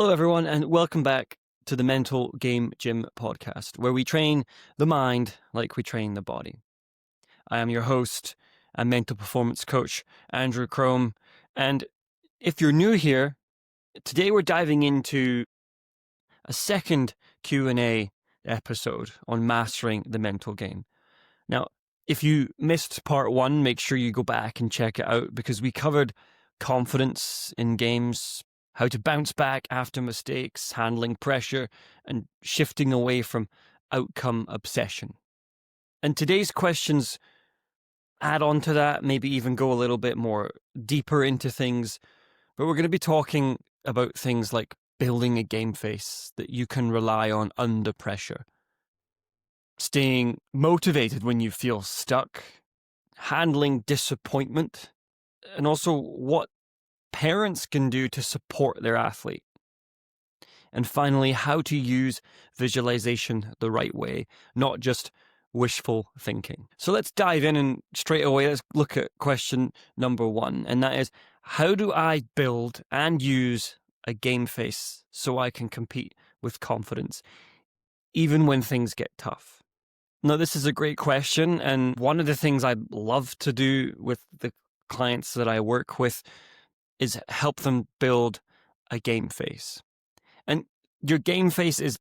Hello, everyone, and welcome back to the Mental Game Gym podcast, where we train the mind like we train the body. I am your host and mental performance coach, Andrew Crome, and if you're new here, today we're diving into a second Q&A episode on mastering the mental game. Now, if you missed part one, make sure you go back and check it out because we covered confidence in games, how to bounce back after mistakes, handling pressure, and shifting away from outcome obsession. And today's questions add on to that, maybe even go a little bit more deeper into things. But we're going to be talking about things like building a game face that you can rely on under pressure, staying motivated when you feel stuck, handling disappointment, and also what parents can do to support their athlete. And finally, how to use visualization the right way, not just wishful thinking. So let's dive in and straight away, let's look at question number one. And that is, how do I build and use a game face so I can compete with confidence, even when things get tough? Now, this is a great question. And one of the things I love to do with the clients that I work with is help them build a game face. And your game face is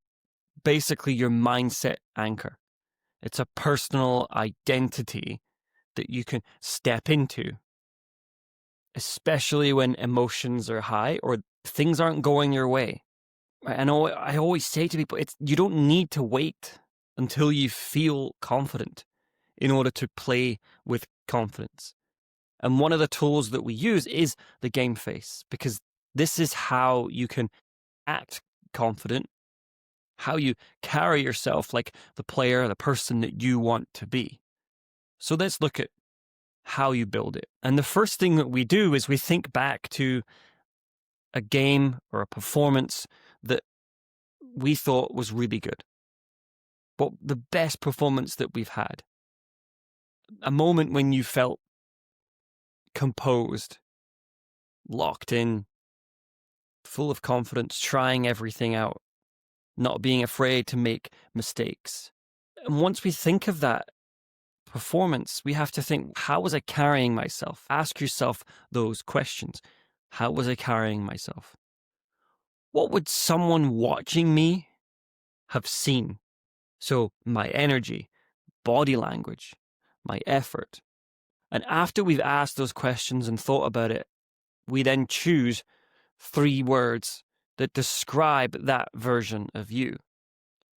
basically your mindset anchor. It's a personal identity that you can step into, especially when emotions are high or things aren't going your way. I know I always say to people, you don't need to wait until you feel confident in order to play with confidence. And one of the tools that we use is the game face, because this is how you can act confident, how you carry yourself like the player, the person that you want to be. So let's look at how you build it. And the first thing that we do is we think back to a game or a performance that we thought was really good. But the best performance that we've had. A moment when you felt composed, locked in, full of confidence, trying everything out, not being afraid to make mistakes. And once we think of that performance, we have to think, how was I carrying myself? Ask yourself those questions. How was I carrying myself? What would someone watching me have seen? So my energy, body language, my effort. And after we've asked those questions and thought about it, we then choose 3 words that describe that version of you.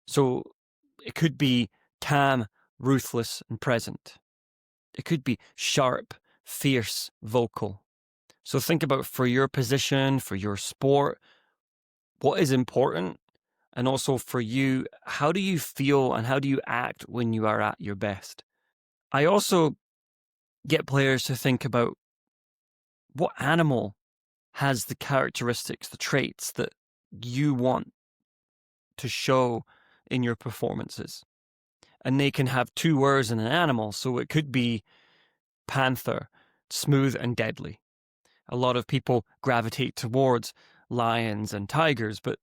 So it could be calm, ruthless, and present. It could be sharp, fierce, vocal. So think about, for your position, for your sport, what is important? And also for you, how do you feel and how do you act when you are at your best? I also get players to think about what animal has the characteristics, the traits that you want to show in your performances. And they can have 2 words in an animal. So it could be panther, smooth and deadly. A lot of people gravitate towards lions and tigers, but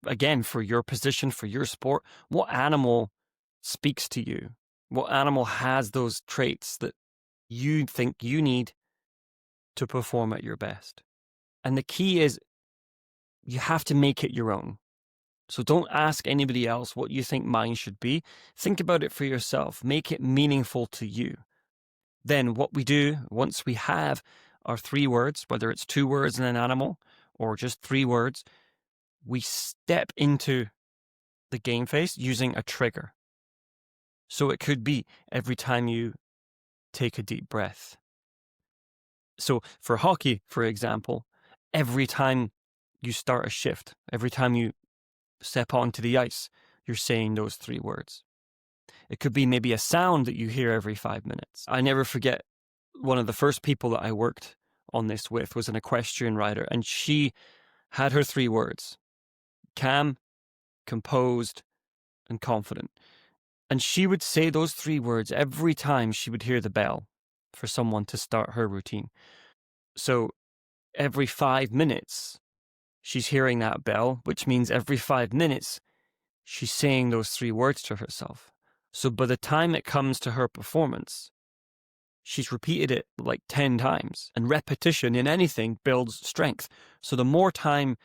again, for your position, for your sport, what animal speaks to you? What animal has those traits that you think you need to perform at your best? And the key is you have to make it your own. So don't ask anybody else what you think mine should be. Think about it for yourself. Make it meaningful to you. Then what we do, once we have our 3 words, whether it's 2 words in an animal or just 3 words, we step into the game face using a trigger. So it could be every time you take a deep breath. So for hockey, for example, every time you start a shift, every time you step onto the ice, you're saying those 3 words. It could be maybe a sound that you hear every 5 minutes. I never forget, one of the first people that I worked on this with was an equestrian rider, and she had her 3 words: calm, composed, and confident. And she would say those 3 words every time she would hear the bell for someone to start her routine. So every 5 minutes, she's hearing that bell, which means every 5 minutes, she's saying those 3 words to herself. So by the time it comes to her performance, she's repeated it like 10 times. And repetition in anything builds strength. So the more time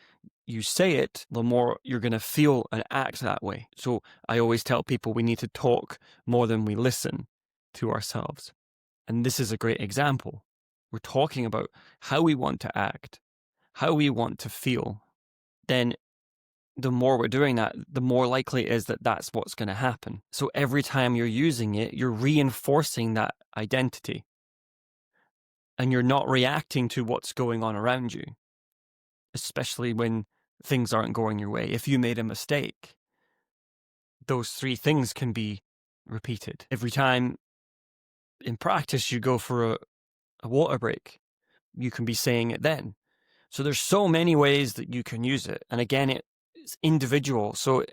you say it, the more you're going to feel and act that way. So I always tell people we need to talk more than we listen to ourselves. And this is a great example. We're talking about how we want to act, how we want to feel. Then the more we're doing that, the more likely it is that that's what's going to happen. So every time you're using it, you're reinforcing that identity. And you're not reacting to what's going on around you, especially when things aren't going your way. If you made a mistake, those 3 things can be repeated. Every time in practice you go for a water break, you can be saying it then. So there's so many ways that you can use it. And again, it's individual. So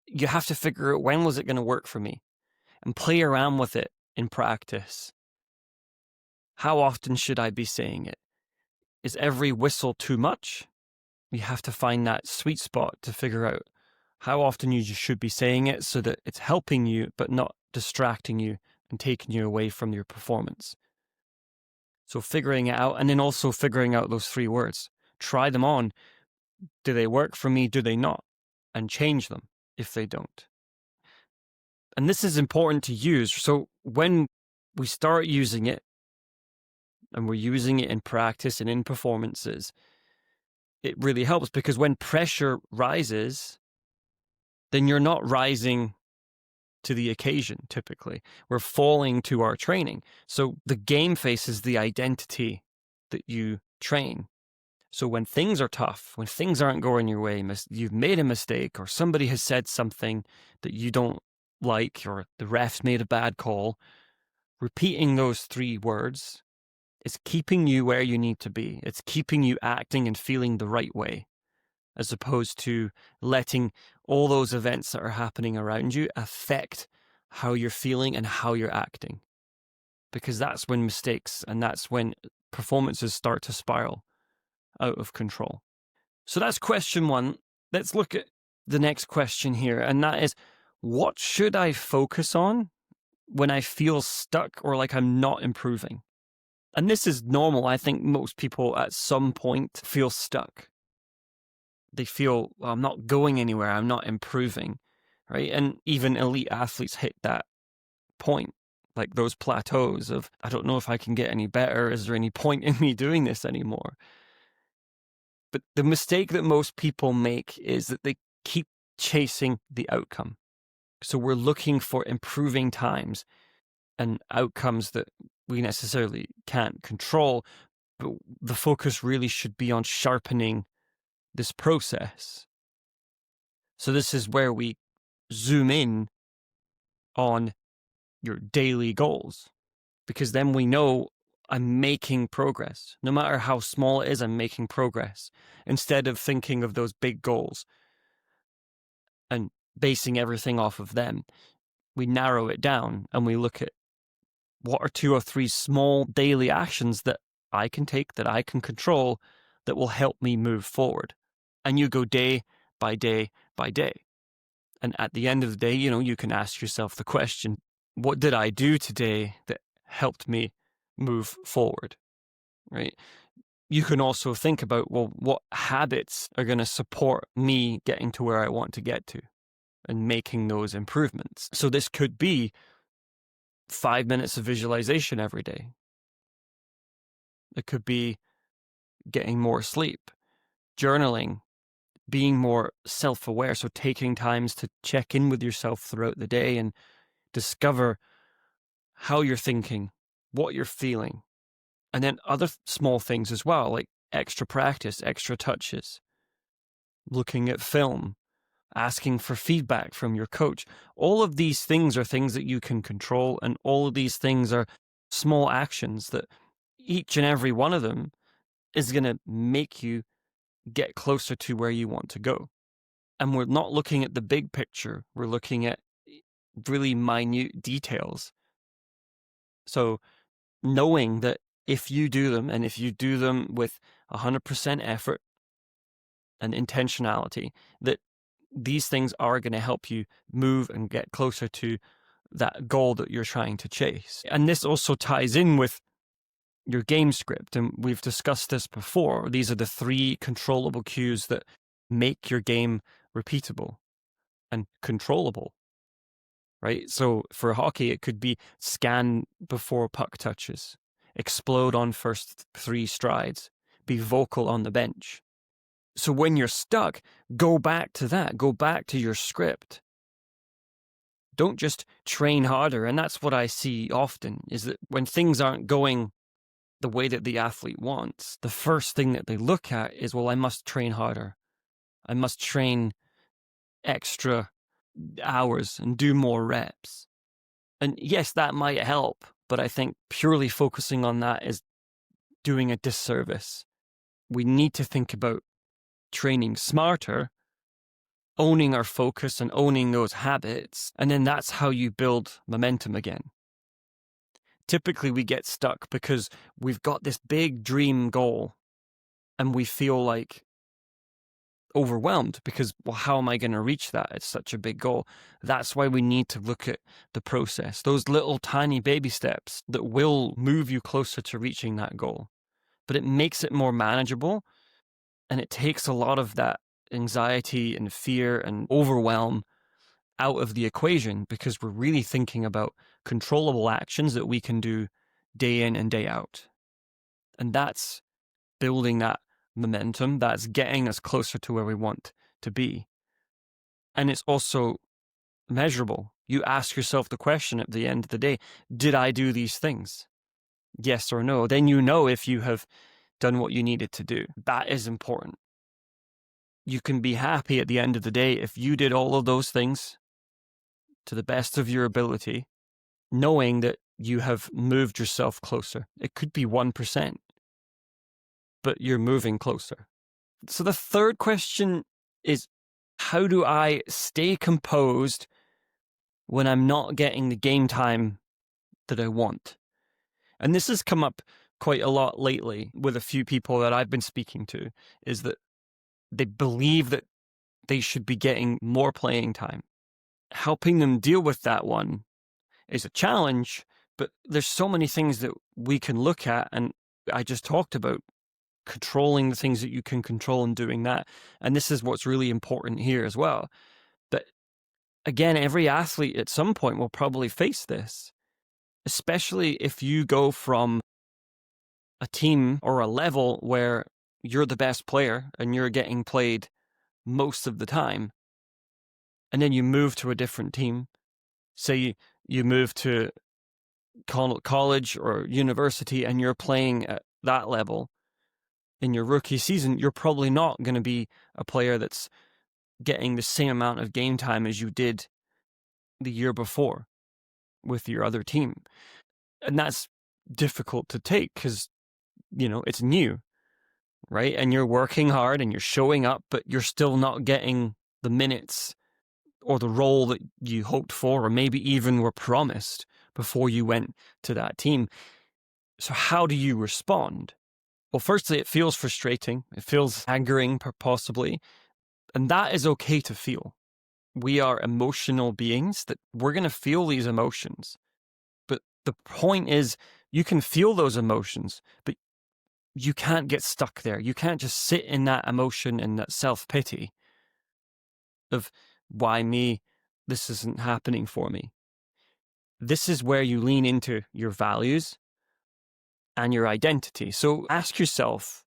you have to figure out, when was it going to work for me? And play around with it in practice. How often should I be saying it? Is every whistle too much? You have to find that sweet spot to figure out how often you should be saying it so that it's helping you, but not distracting you and taking you away from your performance. So figuring it out, and then also figuring out those 3 words. Try them on. Do they work for me? Do they not? And change them if they don't. And this is important to use. So when we start using it, and we're using it in practice and in performances, it really helps, because when pressure rises, then you're not rising to the occasion. Typically, we're falling to our training. So the game face is the identity that you train. So when things are tough, when things aren't going your way, you've made a mistake, or somebody has said something that you don't like, or the ref's made a bad call, repeating those 3 words is keeping you where you need to be. It's keeping you acting and feeling the right way, as opposed to letting all those events that are happening around you affect how you're feeling and how you're acting. Because that's when mistakes and that's when performances start to spiral out of control. So that's question 1. Let's look at the next question here, and that is, what should I focus on when I feel stuck or like I'm not improving? And this is normal. I think most people at some point feel stuck. They feel, well, I'm not going anywhere, I'm not improving, right? And even elite athletes hit that point, like those plateaus of, I don't know if I can get any better. Is there any point in me doing this anymore? But the mistake that most people make is that they keep chasing the outcome. So we're looking for improving times and outcomes that we necessarily can't control, but the focus really should be on sharpening this process. So this is where we zoom in on your daily goals, because then we know I'm making progress. No matter how small it is, I'm making progress. Instead of thinking of those big goals and basing everything off of them, we narrow it down and we look at what are 2 or 3 small daily actions that I can take, that I can control, that will help me move forward. And you go day by day by day. And at the end of the day, you can ask yourself the question, what did I do today that helped me move forward, right? You can also think about, well, what habits are going to support me getting to where I want to get to and making those improvements. So this could be 5 minutes of visualization every day. It could be getting more sleep, journaling, being more self-aware. So taking times to check in with yourself throughout the day and discover how you're thinking, what you're feeling. And then other small things as well, like extra practice, extra touches, looking at film, asking for feedback from your coach. All of these things are things that you can control, and all of these things are small actions that each and every one of them is going to make you get closer to where you want to go. And we're not looking at the big picture. We're looking at really minute details. So knowing that if you do them, and if you do them with 100% effort, and intentionality, that these things are going to help you move and get closer to that goal that you're trying to chase. And this also ties in with your game script. And we've discussed this before. These are the 3 controllable cues that make your game repeatable and controllable, right? So for hockey, it could be scan before puck touches, explode on first 3 strides, be vocal on the bench. So when you're stuck, go back to that. Go back to your script. Don't just train harder. And that's what I see often, is that when things aren't going the way that the athlete wants, the first thing that they look at is, well, I must train harder. I must train extra hours and do more reps. And yes, that might help, but I think purely focusing on that is doing a disservice. We need to think about training smarter, owning our focus and owning those habits, and then that's how you build momentum again. Typically, we get stuck because we've got this big dream goal and we feel like overwhelmed because, well, how am I going to reach that? It's such a big goal. That's why we need to look at the process, those little tiny baby steps that will move you closer to reaching that goal. But it makes it more manageable, and it takes a lot of that anxiety and fear and overwhelm out of the equation, because we're really thinking about controllable actions that we can do day in and day out. And that's building that momentum, that's getting us closer to where we want to be. And it's also measurable. You ask yourself the question at the end of the day, did I do these things? Yes or no? Then you know if you have done what you needed to do. That is important. You can be happy at the end of the day if you did all of those things to the best of your ability, knowing that you have moved yourself closer. It could be 1%, but you're moving closer. So the third question is, how do I stay composed when I'm not getting the game time that I want? And this has come up quite a lot lately with a few people that I've been speaking to, is that they believe that they should be getting more playing time. Helping them deal with that one is a challenge, but there's so many things that we can look at, and I just talked about controlling the things that you can control and doing that. And this is what's really important here as well. But again, every athlete at some point will probably face this, especially if you go from a team or a level where you're the best player and you're getting played most of the time, and then you move to a different team. Say you move to college or university and you're playing at that level in your rookie season, you're probably not going to be a player that's getting the same amount of game time as you did the year before with your other team. And that's difficult to take because, it's new, right? And you're working hard and you're showing up, but you're still not getting the minutes or the role that you hoped for, or maybe even were promised before you went to that team. So how do you respond? Well, firstly, it feels frustrating. It feels angering, possibly. And that is okay to feel. We are emotional beings, that we're going to feel these emotions. But the point is, you can feel those emotions, but you can't get stuck there. You can't just sit in that emotion and that self-pity of, why me? This isn't happening for me. This is where you lean into your values and your identity. So ask yourself,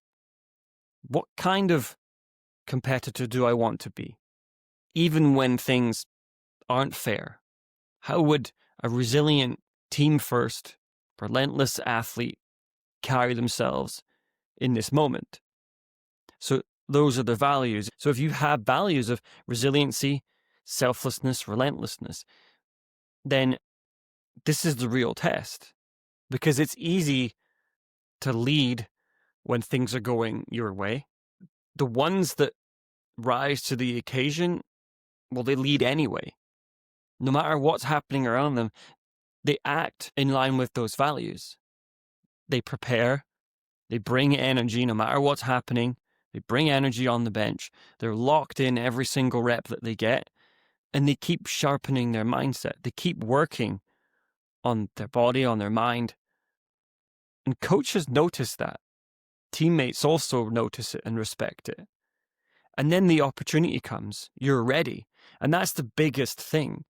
what kind of competitor do I want to be? Even when things aren't fair, how would a resilient, team-first, relentless athlete carry themselves in this moment? So those are the values. So if you have values of resiliency, selflessness, relentlessness, then this is the real test, because it's easy to lead when things are going your way. The ones that rise to the occasion, well, they lead anyway. No matter what's happening around them, they act in line with those values. They prepare, they bring energy no matter what's happening, They bring energy on the bench. They're locked in every single rep that they get, and they keep sharpening their mindset. They keep working on their body, on their mind. And coaches notice that. Teammates also notice it and respect it. And then the opportunity comes. You're ready. And that's the biggest thing.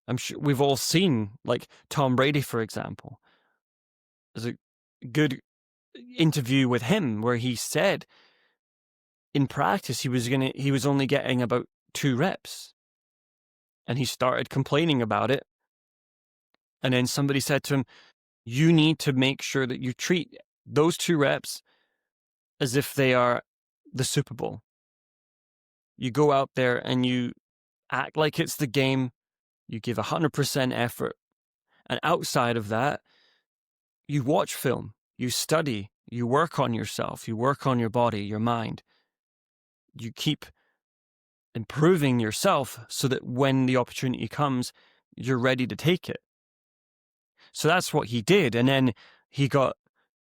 I'm sure we've all seen, like Tom Brady, for example. There's a good interview with him where he said in practice he was only getting about 2 reps. And he started complaining about it. And then somebody said to him, you need to make sure that you treat those 2 reps as if they are the Super Bowl. You go out there and you act like it's the game. You give 100% effort. And outside of that, you watch film, you study, you work on yourself, you work on your body, your mind. You keep improving yourself so that when the opportunity comes, you're ready to take it. So that's what he did. And then he got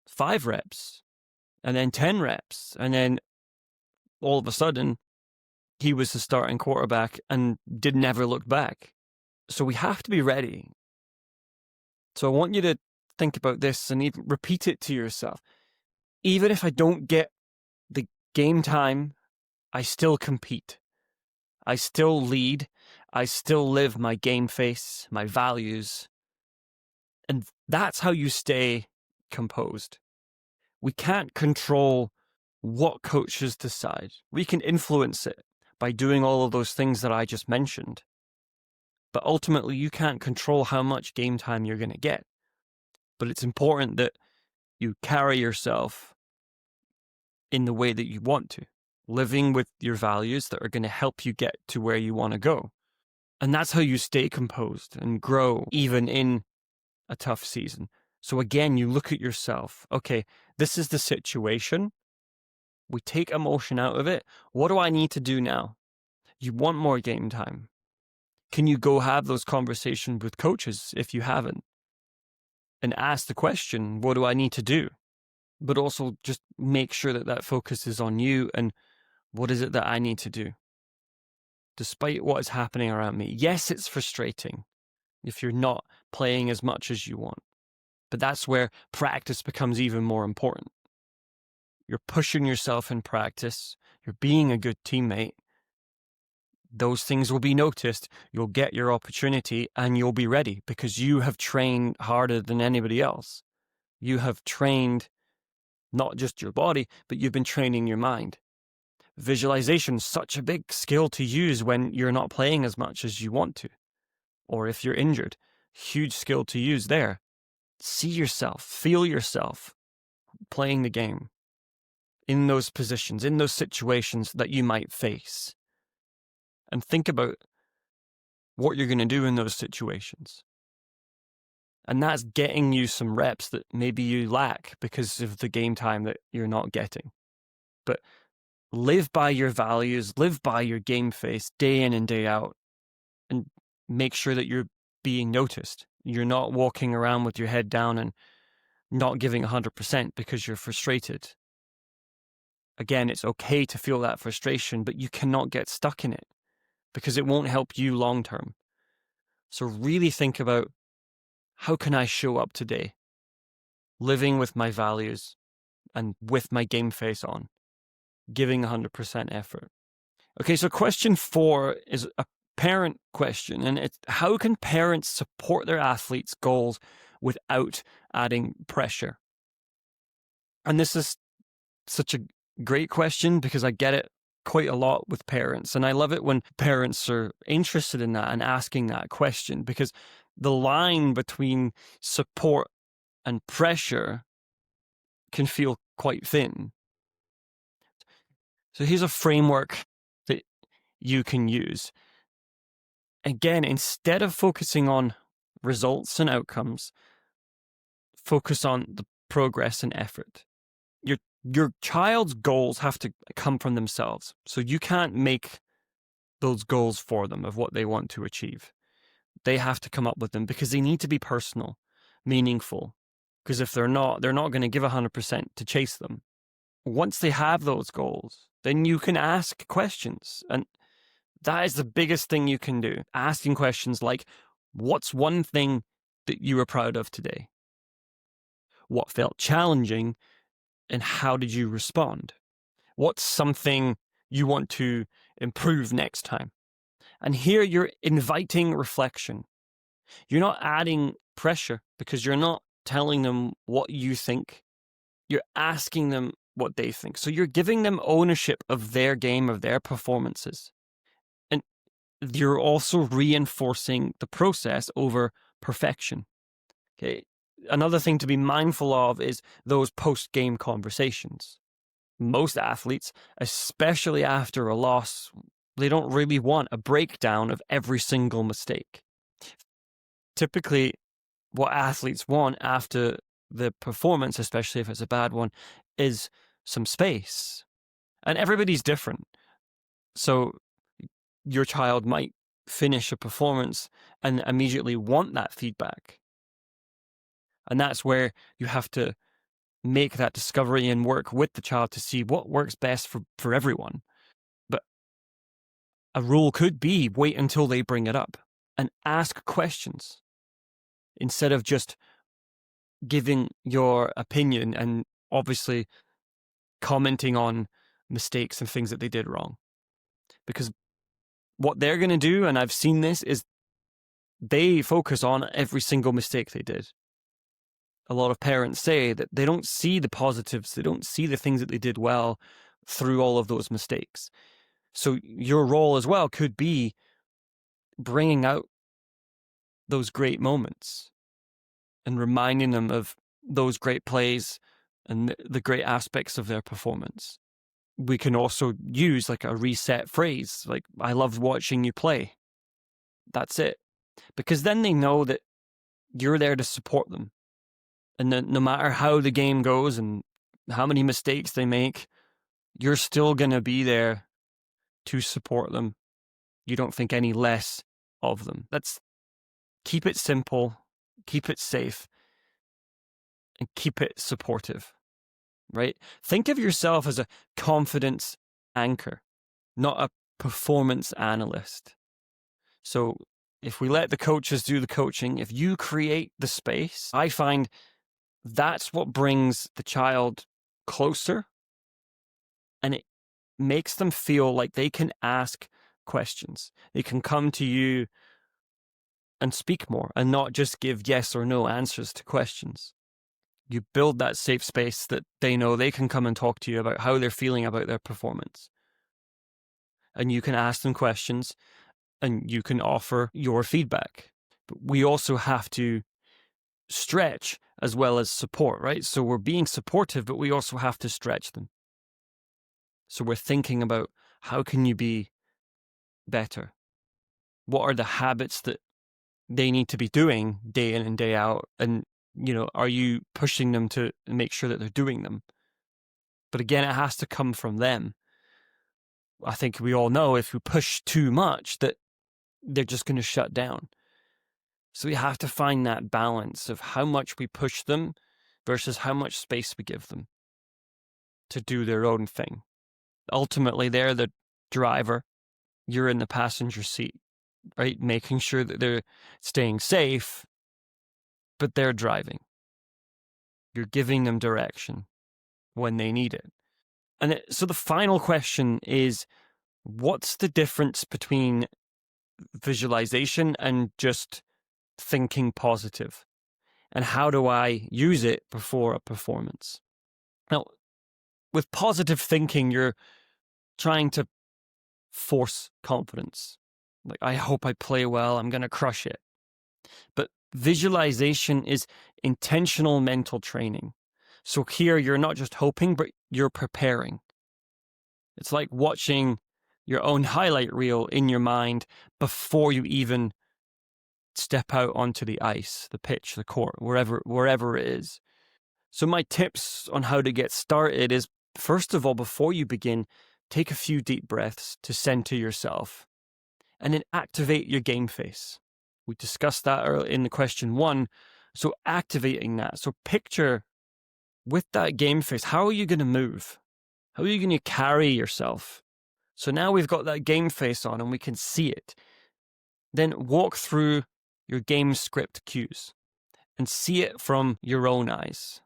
5 reps and then 10 reps. And then all of a sudden, he was the starting quarterback and did never look back. So we have to be ready. So I want you to think about this and even repeat it to yourself. Even if I don't get the game time, I still compete. I still lead. I still live my game face, my values. And that's how you stay composed. We can't control what coaches decide. We can influence it by doing all of those things that I just mentioned. But ultimately, you can't control how much game time you're going to get. But it's important that you carry yourself in the way that you want to, living with your values that are going to help you get to where you want to go. And that's how you stay composed and grow, even in a tough season. So again, you look at yourself. Okay, this is the situation. We take emotion out of it. What do I need to do now? You want more game time. Can you go have those conversations with coaches if you haven't? And ask the question, what do I need to do? But also just make sure that that focus is on you and what is it that I need to do? Despite what is happening around me. Yes, it's frustrating if you're not playing as much as you want. But that's where practice becomes even more important. You're pushing yourself in practice. You're being a good teammate. Those things will be noticed. You'll get your opportunity and you'll be ready because you have trained harder than anybody else. You have trained not just your body, but you've been training your mind. Visualization is such a big skill to use when you're not playing as much as you want to. Or if you're injured, huge skill to use there. See yourself, feel yourself playing the game in those positions, in those situations that you might face. And think about what you're going to do in those situations. And that's getting you some reps that maybe you lack because of the game time that you're not getting. But live by your values, live by your game face day in and day out, and make sure that you're being noticed. You're not walking around with your head down and not giving 100% because you're frustrated. Again, it's okay to feel that frustration, but you cannot get stuck in it because it won't help you long term. So really think about, how can I show up today? Living with my values and with my game face on, giving 100% effort. Okay, so question 4 is a parent question, and it's, how can parents support their athletes' goals without adding pressure? And this is such a great question because I get it quite a lot with parents, and I love it when parents are interested in that and asking that question, because the line between support and pressure can feel quite thin. So here's a framework that you can use. Again, instead of focusing on results and outcomes, focus on the progress and effort. Your child's goals have to come from themselves. So you can't make those goals for them of what they want to achieve. They have to come up with them because they need to be personal, meaningful. Because if they're not going to give 100% to chase them. Once they have those goals, then you can ask questions. And that is the biggest thing you can do. Asking questions like, what's one thing that you were proud of today? What felt challenging, and how did you respond? What's something you want to improve next time? And here you're inviting reflection. You're not adding pressure because you're not telling them what you think. You're asking them what they think. So you're giving them ownership of their game, of their performances. And you're also reinforcing the process over perfection. Okay. Another thing to be mindful of is those post-game conversations. Most athletes, especially after a loss, they don't really want a breakdown of every single mistake. Typically, what athletes want after the performance, especially if it's a bad one, is some space. And everybody's different. So your child might finish a performance and immediately want that feedback. And that's where you have to make that discovery and work with the child to see what works best for everyone. But a rule could be wait until they bring it up and ask questions instead of just giving your opinion and obviously commenting on mistakes and things that they did wrong. Because what they're going to do, and I've seen this, is they focus on every single mistake they did. A lot of parents say that they don't see the positives, they don't see the things that they did well through all of those mistakes. So your role as well could be bringing out those great moments and reminding them of those great plays and the great aspects of their performance. We can also use like a reset phrase, like, I loved watching you play. That's it. Because then they know that you're there to support them. And that no matter how the game goes and how many mistakes they make, you're still going to be there to support them. You don't think any less of them. Keep it simple, keep it safe, and keep it supportive, right? Think of yourself as a confidence anchor, not a performance analyst. So if we let the coaches do the coaching, if you create the space, I find that's what brings the child closer, and it makes them feel like they can ask questions. They can come to you and speak more and not just give yes or no answers to questions. You build that safe space that they know they can come and talk to you about how they're feeling about their performance. And you can ask them questions and you can offer your feedback. But we also have to stretch as well as support, right? So we're being supportive, but we also have to stretch them. So we're thinking about how can you be better? What are the habits that they need to be doing day in and day out? And, are you pushing them to make sure that they're doing them? But again, it has to come from them. I think we all know if we push too much that they're just going to shut down. So we have to find that balance of how much we push them versus how much space we give them to do their own thing. Ultimately, they're the driver. You're in the passenger seat, right? Making sure that they're staying safe, but they're driving. You're giving them direction when they need it. And so the final question is, what's the difference between visualization and just thinking positive? And how do I use it before a performance? Now, with positive thinking, you're trying to force confidence. Like, I hope I play well, I'm going to crush it. But visualization is intentional mental training. So here you're not just hoping, but you're preparing. It's like watching your own highlight reel in your mind before you even step out onto the ice, the pitch, the court, wherever it is. So my tips on how to get started is, first of all, before you begin, take a few deep breaths to center yourself and then activate your game face. We discussed that in the question 1. So activating that. So picture with that game face, how are you going to move? How are you going to carry yourself? So now we've got that game face on and we can see it. Then walk through your game script cues and see it from your own eyes.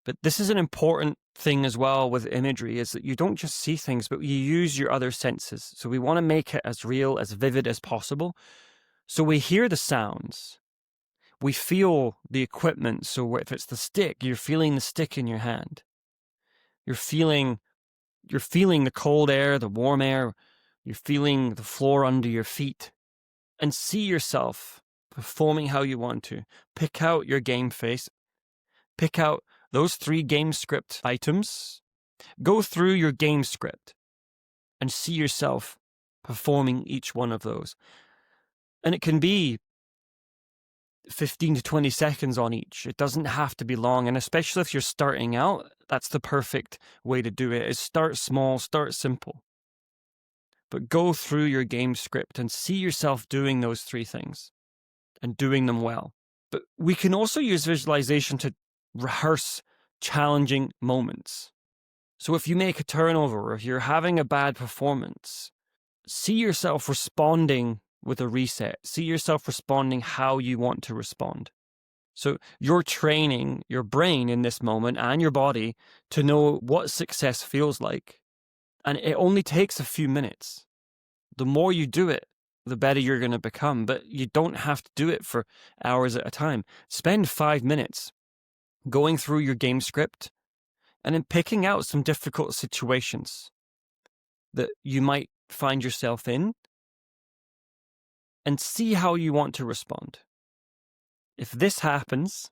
But this is an important thing as well with imagery, is that you don't just see things, but you use your other senses. So we want to make it as real, as vivid as possible. So we hear the sounds. We feel the equipment. So if it's the stick, you're feeling the stick in your hand. You're feeling the cold air, the warm air. You're feeling the floor under your feet. And see yourself performing how you want to. Pick out your game face. Pick out those 3 game script items. Go through your game script and see yourself performing each one of those. And it can be 15 to 20 seconds on each. It doesn't have to be long. And especially if you're starting out, that's the perfect way to do it, is start small, start simple. But go through your game script and see yourself doing those 3 things and doing them well. But we can also use visualization to rehearse challenging moments. So if you make a turnover, or if you're having a bad performance, see yourself responding with a reset. See yourself responding how you want to respond. So you're training your brain in this moment and your body to know what success feels like. And it only takes a few minutes. The more you do it, the better you're going to become. But you don't have to do it for hours at a time. Spend 5 minutes going through your game script and then picking out some difficult situations that you might find yourself in and see how you want to respond. If this happens,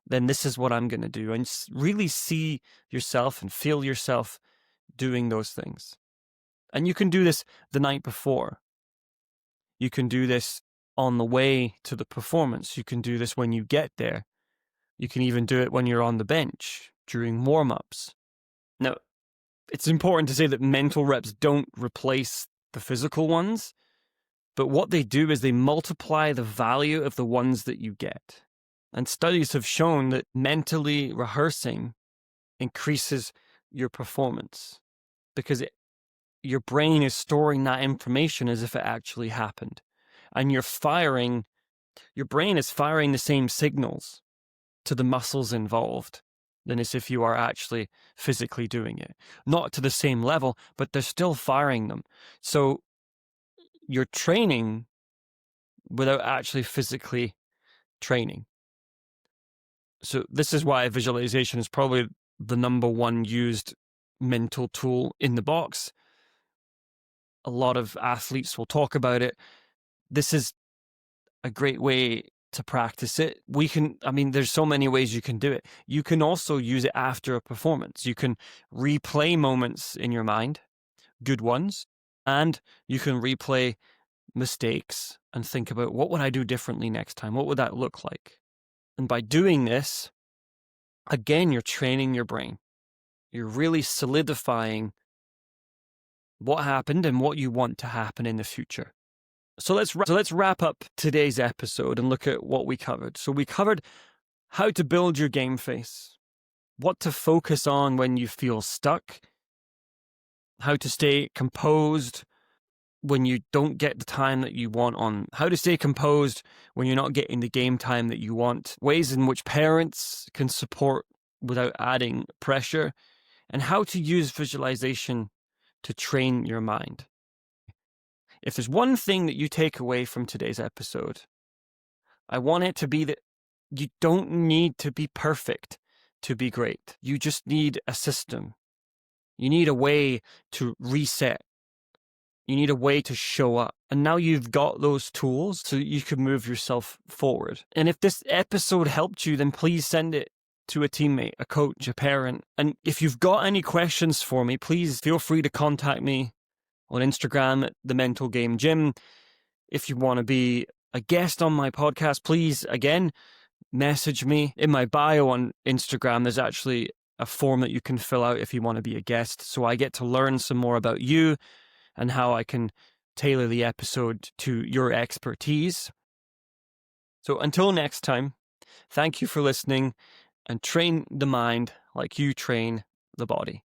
then this is what I'm going to do. And really see yourself and feel yourself doing those things. And you can do this the night before. You can do this on the way to the performance. You can do this when you get there. You can even do it when you're on the bench during warm-ups. Now, it's important to say that mental reps don't replace the physical ones, but what they do is they multiply the value of the ones that you get. And studies have shown that mentally rehearsing increases your performance because your brain is storing that information as if it actually happened. And your brain is firing the same signals to the muscles involved than as if you are actually physically doing it. Not to the same level, but they're still firing them. So you're training without actually physically training. So this is why visualization is probably the number 1 used mental tool in the box. A lot of athletes will talk about it. This is a great way to practice it. There's so many ways you can do it. You can also use it after a performance. You can replay moments in your mind, good ones, and you can replay mistakes and think about, what would I do differently next time? What would that look like? And by doing this, again, you're training your brain. You're really solidifying what happened and what you want to happen in the future. So let's wrap up today's episode and look at what we covered. So we covered how to build your game face, what to focus on when you feel stuck, how to stay composed when you don't get the time that you want on, how to stay composed when you're not getting the game time that you want, ways in which parents can support without adding pressure, and how to use visualization to train your mind. If there's one thing that you take away from today's episode, I want it to be that you don't need to be perfect to be great. You just need a system. You need a way to reset. You need a way to show up. And now you've got those tools so that you can move yourself forward. And if this episode helped you, then please send it to a teammate, a coach, a parent. And if you've got any questions for me, please feel free to contact me on Instagram at The Mental Game Gym. If you want to be a guest on my podcast, please, again, message me. In my bio on Instagram, there's actually a form that you can fill out if you want to be a guest. So I get to learn some more about you and how I can tailor the episode to your expertise. So until next time, thank you for listening, and train the mind like you train the body.